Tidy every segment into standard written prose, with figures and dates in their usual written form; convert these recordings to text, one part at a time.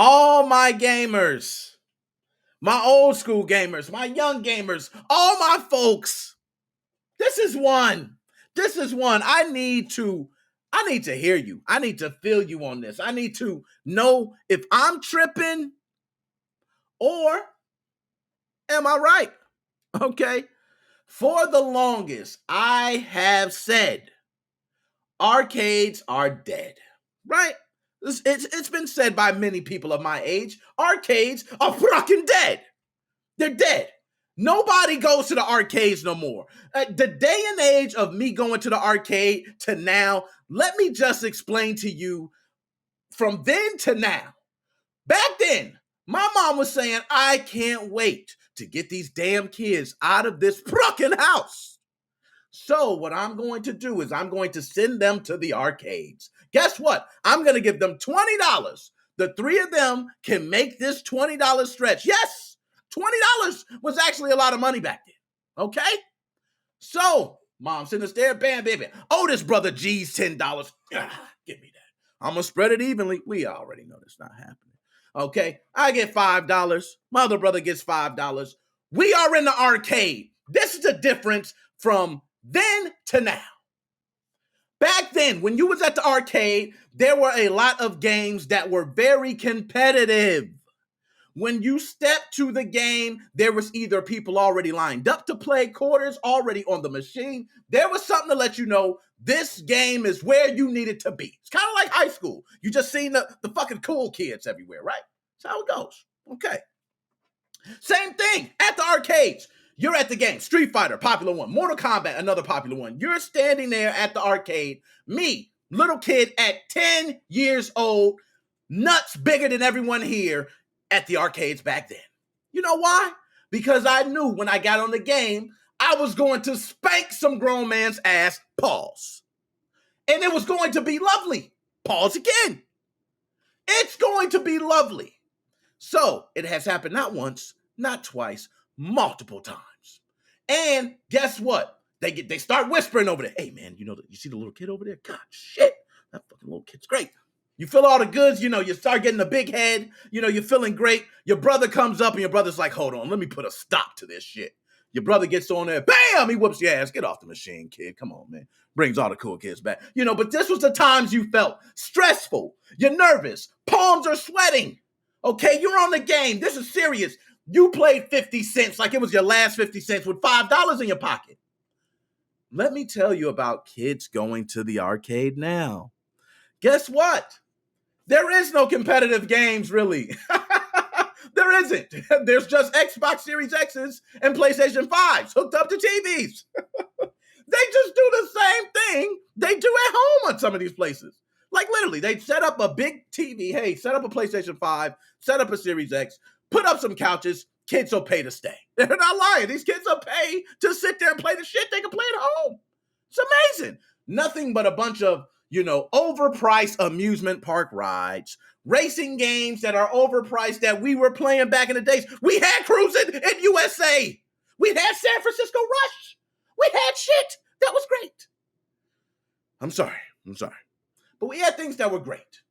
All my gamers, my old school gamers, my young gamers, all my folks, this is one. This is one. I need to hear you. I need to feel you on this. I need to know if I'm tripping or am I right? Okay. For the longest, I have said arcades are dead, right? It's been said by many people of my age. Arcades are fucking dead. They're dead. Nobody goes to the arcades no more. The day and age of me going to the arcade to now, let me just explain to you from then to now. Back then, my mom was saying, I can't wait to get these damn kids out of this fucking house. So what I'm going to do is I'm going to send them to the arcades. Guess what? I'm going to give them $20. The three of them can make this $20 stretch. Yes, $20 was actually a lot of money back then. Okay? So, mom sitting there, bam, baby. Oldest brother G's $10. Give me that. I'm going to spread it evenly. We already know that's not happening. Okay? I get $5. My other brother gets $5. We are in the arcade. This is the difference from then to now. Back then, when you was at the arcade, there were a lot of games that were very competitive. When you stepped to the game, there was either people already lined up to play, quarters already on the machine. There was something to let you know this game is where you needed to be. It's kind of like high school. You just seen the fucking cool kids everywhere, right? That's how it goes. Okay. Same thing at the arcades. You're at the game. Street Fighter, popular one. Mortal Kombat, another popular one. You're standing there at the arcade. Me, little kid at 10 years old, nuts bigger than everyone here at the arcades back then. You know why? Because I knew when I got on the game, I was going to spank some grown man's ass, pause. And it was going to be lovely. Pause again. It's going to be lovely. So it has happened not once, not twice, multiple times. And guess what? They start whispering over there. Hey man, you see the little kid over there? God shit, that fucking little kid's great. You feel all the goods, you start getting a big head, you're feeling great. Your brother comes up and your brother's like, hold on, let me put a stop to this shit. Your brother gets on there, bam, he whoops your ass. Get off the machine, kid. Come on, man. Brings all the cool kids back. But this was the times you felt stressful. You're nervous. Palms are sweating. Okay, you're on the game. This is serious. You played 50 cents like it was your last 50 cents with $5 in your pocket. Let me tell you about kids going to the arcade now. Guess what? There is no competitive games, really. There isn't. There's just Xbox Series X's and PlayStation 5s hooked up to TVs. They just do the same thing they do at home on some of these places. Like literally, they set up a big TV. Hey, set up a PlayStation 5, set up a Series X, put up some couches. Kids will pay to stay. They're not lying. These kids will pay to sit there and play the shit they can play at home. It's amazing. Nothing but a bunch of, overpriced amusement park rides, racing games that are overpriced that we were playing back in the days. We had cruising in USA. We had San Francisco Rush. We had shit that was great. I'm sorry. But we had things that were great.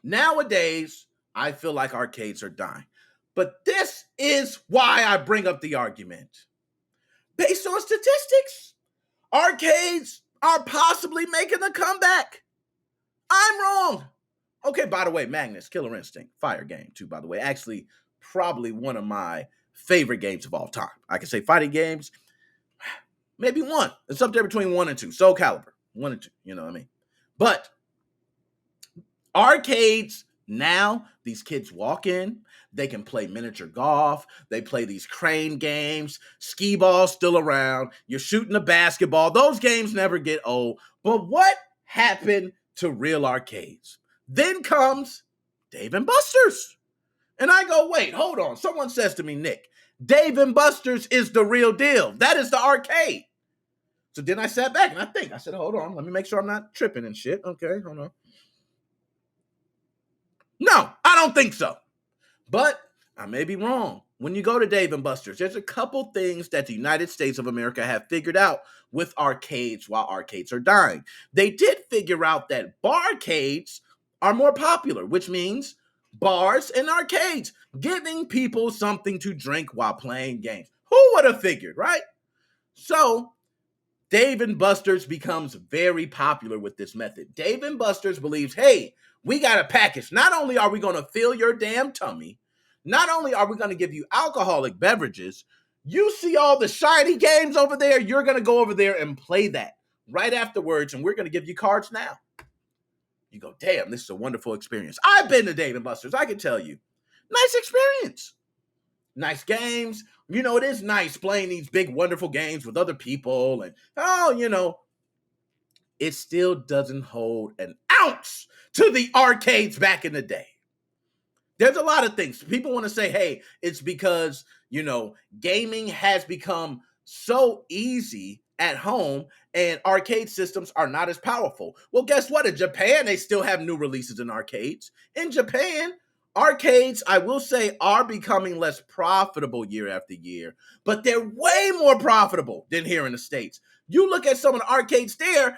Nowadays, I feel like arcades are dying. But this is why I bring up the argument. Based on statistics, arcades are possibly making a comeback. I'm wrong. Okay, by the way, Magnus, Killer Instinct, fire game too, by the way. Actually, probably one of my favorite games of all time. I can say fighting games, maybe one. It's up there between 1 and 2. Soul Calibur, 1 and 2, you know what I mean? But arcades now, these kids walk in, they can play miniature golf, they play these crane games, skee ball's still around, you're shooting a basketball. Those games never get old. But what happened to real arcades? Then comes Dave & Buster's. And I go, wait, hold on. Someone says to me, Nick, Dave & Buster's is the real deal. That is the arcade. So then I sat back and I said, hold on, let me make sure I'm not tripping and shit. Okay, hold on. No, I don't think so. But I may be wrong. When you go to Dave & Buster's, there's a couple things that the United States of America have figured out with arcades while arcades are dying. They did figure out that barcades are more popular, which means bars and arcades, giving people something to drink while playing games. Who would have figured, right? So Dave and Buster's becomes very popular with this method. Dave and Buster's believes, hey, we got a package. Not only are we going to fill your damn tummy, not only are we going to give you alcoholic beverages, you see all the shiny games over there, you're going to go over there and play that right afterwards, and we're going to give you cards now. You go, damn, this is a wonderful experience. I've been to Dave and Buster's, I can tell you. Nice experience. Nice games. You know, it is nice playing these big, wonderful games with other people. And, it still doesn't hold an ounce to the arcades back in the day. There's a lot of things. People want to say, hey, it's because, gaming has become so easy at home and arcade systems are not as powerful. Well, guess what? In Japan, they still have new releases in arcades. In Japan, arcades, I will say, are becoming less profitable year after year, but they're way more profitable than here in the States. You look at some of the arcades there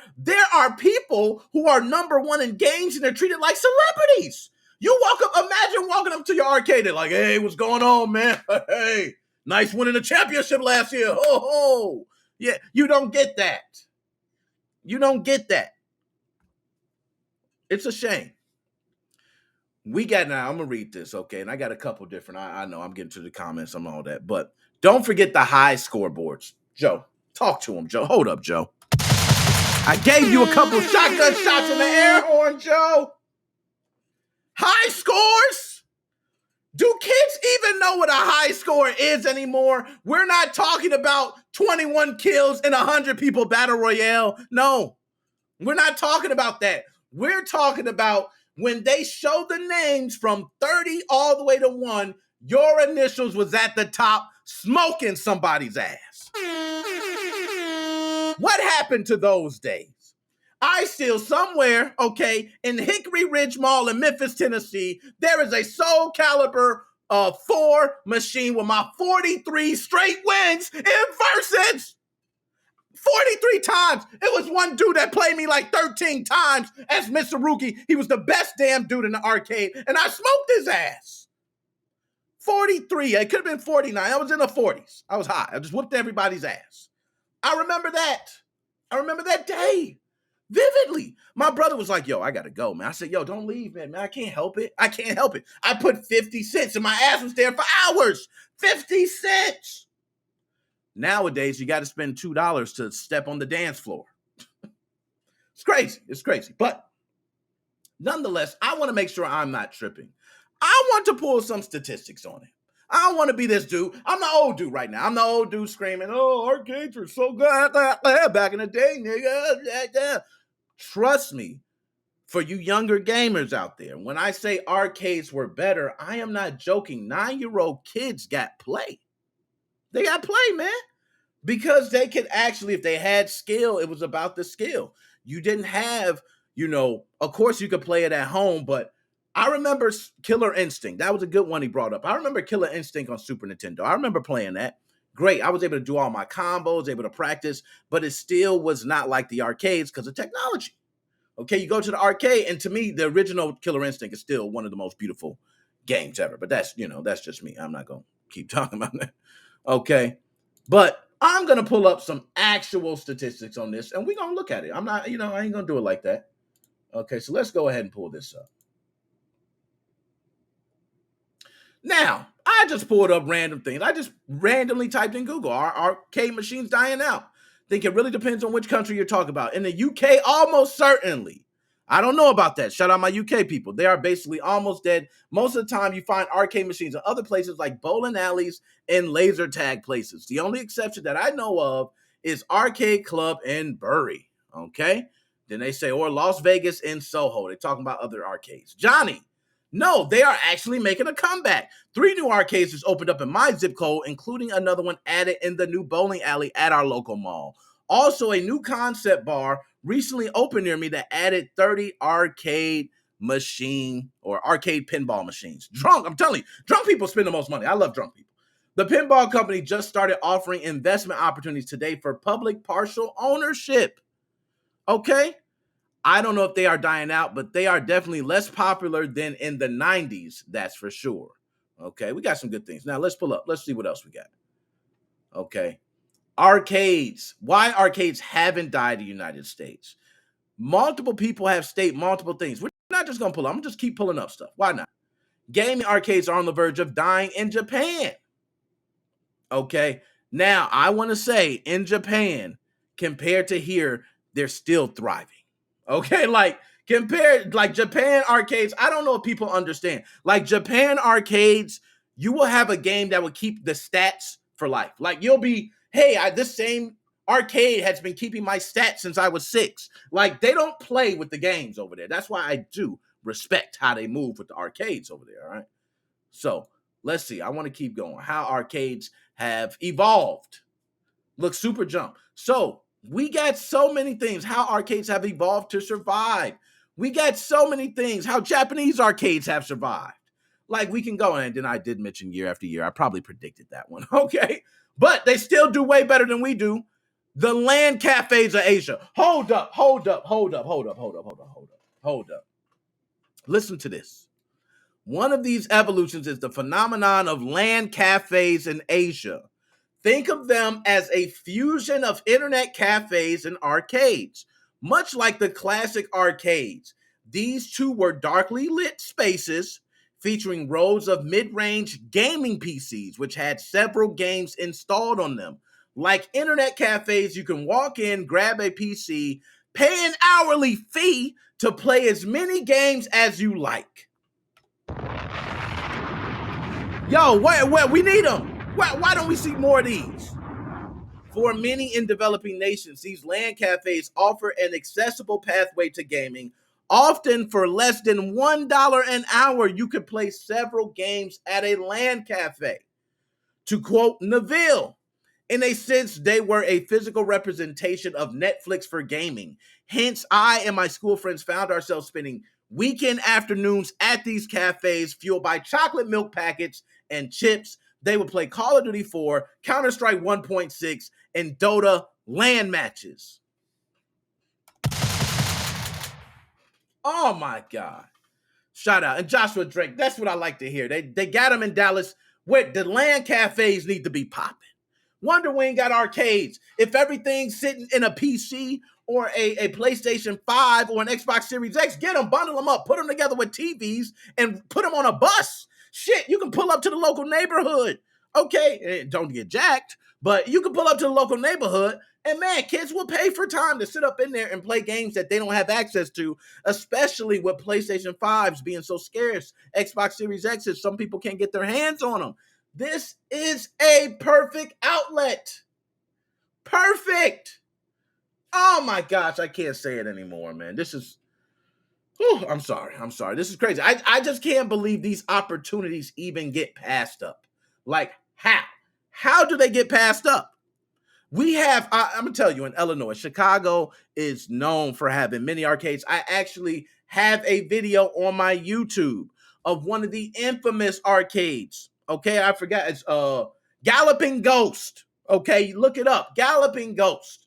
are people who are number one in games and they're treated like celebrities. You imagine walking up to your arcade, they're like, hey, what's going on, man? Hey, nice winning the championship last year. Ho, ho. Yeah, you don't get that. You don't get that. It's a shame. I'm going to read this, okay? And I got a couple different, I know I'm getting to the comments and all that, but don't forget the high scoreboards. Joe, talk to him, Joe. Hold up, Joe. I gave you a couple shotgun shots in the air horn, Joe. High scores? Do kids even know what a high score is anymore? We're not talking about 21 kills and 100 people battle royale. No, we're not talking about that. We're talking about when they show the names from 30 all the way to 1, your initials was at the top smoking somebody's ass. What happened to those days? I still somewhere, okay, in Hickory Ridge Mall in Memphis, Tennessee, there is a Soul Calibur 4 machine with my 43 straight wins in versus. 43 times. It was one dude that played me like 13 times as Mr. Rookie. He was the best damn dude in the arcade, and I smoked his ass. 43. It could have been 49. I was in the 40s. I was high. I just whooped everybody's ass. I remember that. I remember that day vividly. My brother was like, yo, I got to go, man. I said, yo, don't leave, man. I can't help it. I can't help it. I put 50 cents and my ass was there for hours. 50 cents. Nowadays, you got to spend $2 to step on the dance floor. It's crazy. It's crazy. But nonetheless, I want to make sure I'm not tripping. I want to pull some statistics on it. I don't want to be this dude. I'm the old dude right now. I'm the old dude screaming, oh, arcades were so good back in the day, nigga. Trust me, for you younger gamers out there, when I say arcades were better, I am not joking. 9-year-old kids got play. They got play, man. Because they could actually, if they had skill, it was about the skill. You didn't have, of course you could play it at home, but I remember Killer Instinct. That was a good one he brought up. I remember Killer Instinct on Super Nintendo. I remember playing that. Great. I was able to do all my combos, able to practice, but it still was not like the arcades because of technology. Okay, you go to the arcade, and to me, the original Killer Instinct is still one of the most beautiful games ever. But that's just me. I'm not going to keep talking about that. Okay, but I'm going to pull up some actual statistics on this, and we're going to look at it. I'm not, I ain't going to do it like that. Okay, so let's go ahead and pull this up. Now, I just pulled up random things. I just randomly typed in Google, are arcade machines dying out? I think it really depends on which country you're talking about. In the UK, almost certainly. I don't know about that. Shout out my UK people. They are basically almost dead. Most of the time, you find arcade machines in other places like bowling alleys and laser tag places. The only exception that I know of is Arcade Club in Bury. Okay? Then they say, or Las Vegas in Soho. They're talking about other arcades. Johnny. No, they are actually making a comeback. 3 new arcades just opened up in my zip code, including another one added in the new bowling alley at our local mall. Also, a new concept bar recently opened near me that added 30 arcade machine or arcade pinball machines. I'm telling you, drunk people spend the most money. I love drunk people. The pinball company just started offering investment opportunities today for public partial ownership. Okay? I don't know if they are dying out, but they are definitely less popular than in the 90s, that's for sure. Okay, we got some good things. Now let's pull up. Let's see what else we got. Okay. Arcades. Why arcades haven't died in the United States? Multiple people have stated multiple things. We're not just going to pull up. I'm just keep pulling up stuff. Why not? Gaming arcades are on the verge of dying in Japan. Okay. Now, I want to say in Japan, compared to here, they're still thriving. Okay. Like, compared, like Japan arcades, I don't know if people understand. Like, Japan arcades, you will have a game that will keep the stats for life. Like, you'll be, hey, this same arcade has been keeping my stats since I was 6. Like, they don't play with the games over there. That's why I do respect how they move with the arcades over there. All right. So let's see. I want to keep going. How arcades have evolved. Look, super jump. So we got so many things. How arcades have evolved to survive. We got so many things. How Japanese arcades have survived. Like, we can go, and then I did mention year after year. I probably predicted that one. Okay. But they still do way better than we do. The LAN cafes of Asia. Hold up. Listen to this. One of these evolutions is the phenomenon of LAN cafes in Asia. Think of them as a fusion of internet cafes and arcades. Much like the classic arcades, these two were darkly lit spaces featuring rows of mid-range gaming PCs, which had several games installed on them. Like internet cafes, you can walk in, grab a PC, pay an hourly fee to play as many games as you like. Yo, we need them. Why don't we see more of these? For many in developing nations, these LAN cafes offer an accessible pathway to gaming. Often for less than $1 an hour, you could play several games at a LAN cafe. To quote Neville, in a sense, they were a physical representation of Netflix for gaming. Hence, I and my school friends found ourselves spending weekend afternoons at these cafes fueled by chocolate milk packets and chips. They would play Call of Duty 4, Counter-Strike 1.6, and Dota LAN matches. Oh my God. Shout out. And Joshua Drake, that's what I like to hear. They got them in Dallas where the LAN cafes need to be popping. Wonder we ain't got arcades. If everything's sitting in a PC or a PlayStation 5 or an Xbox Series X, get them, bundle them up, put them together with TVs, and put them on a bus. Shit, you can pull up to the local neighborhood. Okay, don't get jacked, but you can pull up to the local neighborhood, and man, kids will pay for time to sit up in there and play games that they don't have access to, especially with PlayStation 5s being so scarce. Xbox Series X's, some people can't get their hands on them. This is a perfect outlet. Perfect. Oh my gosh, I can't say it anymore, man. This is, I'm sorry. This is crazy. I just can't believe these opportunities even get passed up. Like, how? How do they get passed up? We have, I'm going to tell you, in Illinois, Chicago is known for having many arcades. I actually have a video on my YouTube of one of the infamous arcades. Okay, I forgot. It's Galloping Ghost. Okay, look it up. Galloping Ghost.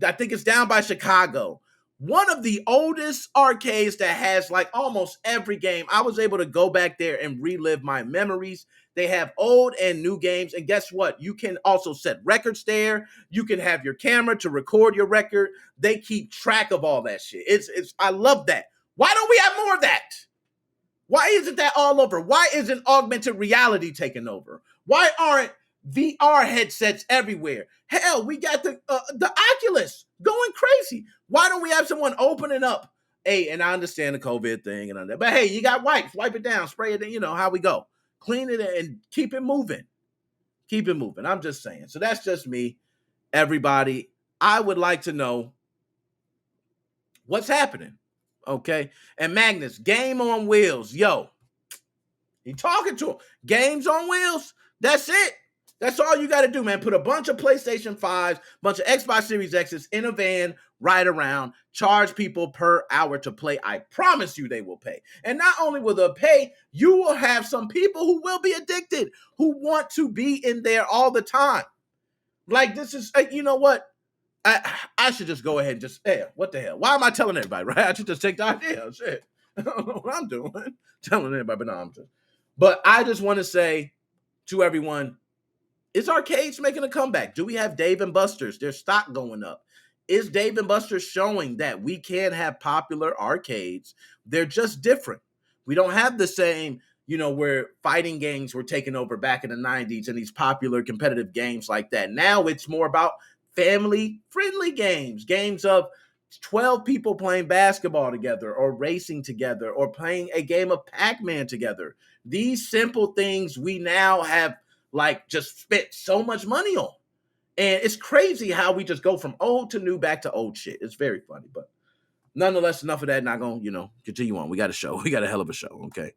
I think it's down by Chicago. One of the oldest arcades that has like almost every game. I was able to go back there and relive my memories. They have old and new games. And guess what? You can also set records there. You can have your camera to record your record. They keep track of all that shit. I love that. Why don't we have more of that? Why isn't that all over? Why isn't augmented reality taking over? Why aren't VR headsets everywhere? Hell, we got the Oculus going crazy. Why don't we have someone opening up? Hey, and I understand the COVID thing and all that, but hey, you got wipes, wipe it down, spray it, you know how we go. Clean it and keep it moving. Keep it moving. I'm just saying. So that's just me. Everybody, I would like to know what's happening. Okay. And Magnus, game on wheels. Yo, he talking to him. Games on wheels. That's it. That's all you got to do, man. Put a bunch of PlayStation 5s, bunch of Xbox Series X's in a van, ride around, charge people per hour to play. I promise you they will pay. And not only will they pay, you will have some people who will be addicted, who want to be in there all the time. Like, this is, you know what? I should just go ahead and just, yeah, what the hell? Why am I telling everybody, right? I should just take the idea. Shit. I don't know what I'm doing. Telling everybody, but no, I'm just. But I just want to say to everyone, is arcades making a comeback? Do we have Dave and Buster's? Their stock going up. Is Dave and Buster's showing that we can have popular arcades? They're just different. We don't have the same, where fighting games were taken over back in the 90s and these popular competitive games like that. Now it's more about family friendly games of 12 people playing basketball together or racing together or playing a game of Pac Man together. These simple things we now have just spent so much money on. And it's crazy how we just go from old to new back to old shit. It's very funny, but nonetheless, enough of that. Not going to, continue on. We got a show. We got a hell of a show. Okay.